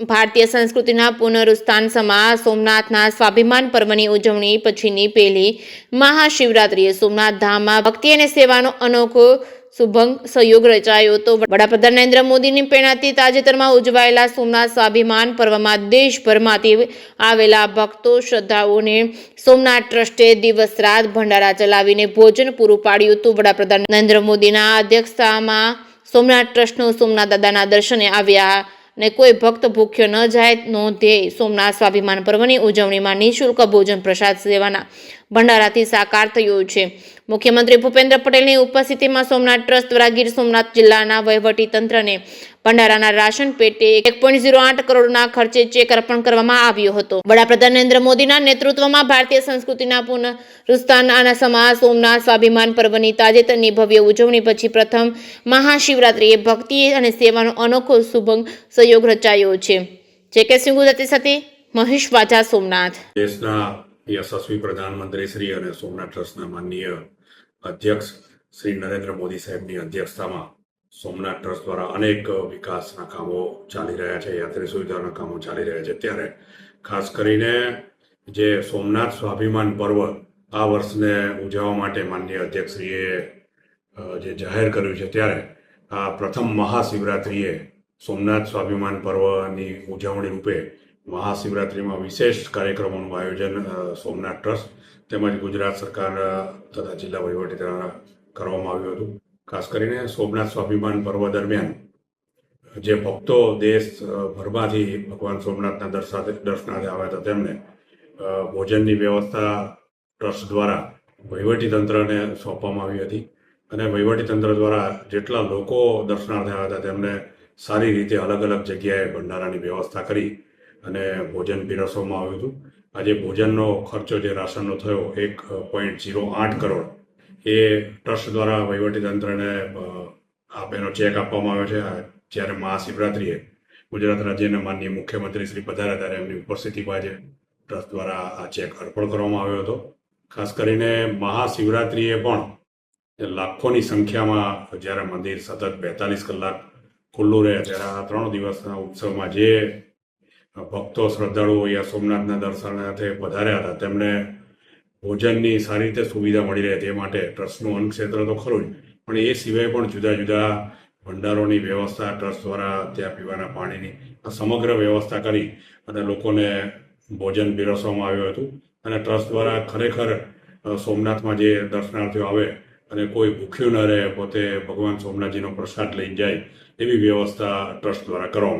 ભારતીય સંસ્કૃતિના પુનરુત્થાન સમા સોમનાથના સ્વાભિમાન પર્વની ઉજવણી પછીની પહેલી મહાશિવરાત્રિએ સોમનાથ ધામમાં ભક્તિ અને સેવાનો અનોખો શુભંગ સહયોગ રચાયો તો વડાપ્રધાન નરેન્દ્ર મોદીની પ્રેરણાથી તાજેતરમાં ઉજવાયેલા સોમનાથ સ્વાભિમાન પર્વમાં દેશભરમાંથી આવેલા ભક્તો શ્રદ્ધાળુઓને સોમનાથ ટ્રસ્ટે દિવસ રાત ભંડારા ચલાવીને ભોજન પૂરું પાડ્યું હતું। વડાપ્રધાન નરેન્દ્ર મોદીના અધ્યક્ષતામાં સોમનાથ ટ્રસ્ટનું સોમનાથ દાદાના દર્શને આવ્યા ને કોઈ ભક્ત ભૂખ્યો ન જાય નો ધ્યેય સોમનાથ સ્વાભિમાન પર્વની ઉજવણીમાં નિઃશુલ્ક ભોજન પ્રસાદ સેવાના ભંડારાથી સાકાર થયું છે। મુખ્યમંત્રી ભૂપેન્દ્ર પટેલની ઉપસ્થિતિમાં સોમનાથ ટ્રસ્ટ દ્વારા ગીર સોમનાથ જિલ્લાના વહીવટી તંત્રને ભંડારાના રાશન પેટે 1.08 કરોડના ખર્ચે ચેક અર્પણ કરવામાં આવ્યો હતો। વડાપ્રધાન નરેન્દ્ર મોદીના નેતૃત્વમાં ભારતીય સંસ્કૃતિના પુનરુત્થાન સમા સોમનાથ સ્વાભિમાન પર્વની તાજેતરની ભવ્ય ઉજવણી પછી પ્રથમ મહાશિવરાત્રિએ ભક્તિ અને સેવાનો અનોખો શુભંગ સહયોગ રચાયો છે। જે.કે. સિંહ ગુજરાતી સાથે મહેશ વાજા, સોમનાથ। દેશના યશસ્વી પ્રધાનમંત્રી શ્રી અને સોમનાથ ટ્રસ્ટના માનનીય અધ્યક્ષ શ્રી નરેન્દ્ર મોદી સાહેબની અધ્યક્ષતામાં સોમનાથ ટ્રસ્ટ દ્વારા અનેક વિકાસના કામો ચાલી રહ્યા છે, યાત્રી સુવિધાના કામો ચાલી રહ્યા છે। ત્યારે ખાસ કરીને જે સોમનાથ સ્વાભિમાન પર્વ આ વર્ષને ઉજવવા માટે માનનીય અધ્યક્ષશ્રીએ જે જાહેર કર્યું છે, ત્યારે આ પ્રથમ મહાશિવરાત્રિએ સોમનાથ સ્વાભિમાન પર્વની ઉજવણી રૂપે મહાશિવરાત્રિમાં વિશેષ કાર્યક્રમોનું આયોજન સોમનાથ ટ્રસ્ટ તેમજ ગુજરાત સરકાર તથા જિલ્લા વહીવટી દ્વારા કરવામાં આવ્યું હતું। ખાસ કરીને સોમનાથ સ્વાભિમાન પર્વ દરમિયાન જે ભક્તો દેશભરમાંથી ભગવાન સોમનાથના દર્શનાર્થે આવ્યા હતા તેમને ભોજનની વ્યવસ્થા ટ્રસ્ટ દ્વારા વહીવટી તંત્રને સોંપવામાં આવી હતી અને વહીવટી તંત્ર દ્વારા જેટલા લોકો દર્શનાર્થે આવ્યા હતા તેમને સારી રીતે અલગ અલગ જગ્યાએ ભંડારાની વ્યવસ્થા કરી અને ભોજન પીરસવામાં આવ્યું હતું। આજે ભોજનનો ખર્ચો જે રાશનનો થયો 1.08 કરોડ એ ટ્રસ્ટ દ્વારા વહીવટી તંત્રને આપેલો ચેક આપવામાં આવ્યો છે। જ્યારે મહાશિવરાત્રિએ ગુજરાત રાજ્યના માનનીય મુખ્યમંત્રી શ્રી પધાર્યા ત્યારે એમની ઉપસ્થિતિમાં આજે ટ્રસ્ટ દ્વારા આ ચેક અર્પણ કરવામાં આવ્યો હતો। ખાસ કરીને મહાશિવરાત્રિએ પણ લાખોની સંખ્યામાં જ્યારે મંદિર સતત 42 કલાક ખુલ્લું રહે ત્યારે આ 3 દિવસના ઉત્સવમાં જે ભક્તો શ્રદ્ધાળુઓ અહીંયા સોમનાથના દર્શનાર્થે પધાર્યા હતા તેમને ભોજનની સારી રીતે સુવિધા મળી રહે તે માટે ટ્રસ્ટનું અન્ન ક્ષેત્ર તો ખરું જ, પણ એ સિવાય પણ જુદા જુદા ભંડારોની વ્યવસ્થા ટ્રસ્ટ દ્વારા ત્યાં પીવાના પાણીની આ સમગ્ર વ્યવસ્થા કરી અને લોકોને ભોજન પીરસવામાં આવ્યું હતું। અને ટ્રસ્ટ દ્વારા ખરેખર સોમનાથમાં જે દર્શનાર્થીઓ આવે અને કોઈ ભૂખ્યું ન રહે, પોતે ભગવાન સોમનાથજીનો પ્રસાદ લઈને જાય એવી વ્યવસ્થા ટ્રસ્ટ દ્વારા કરવામાં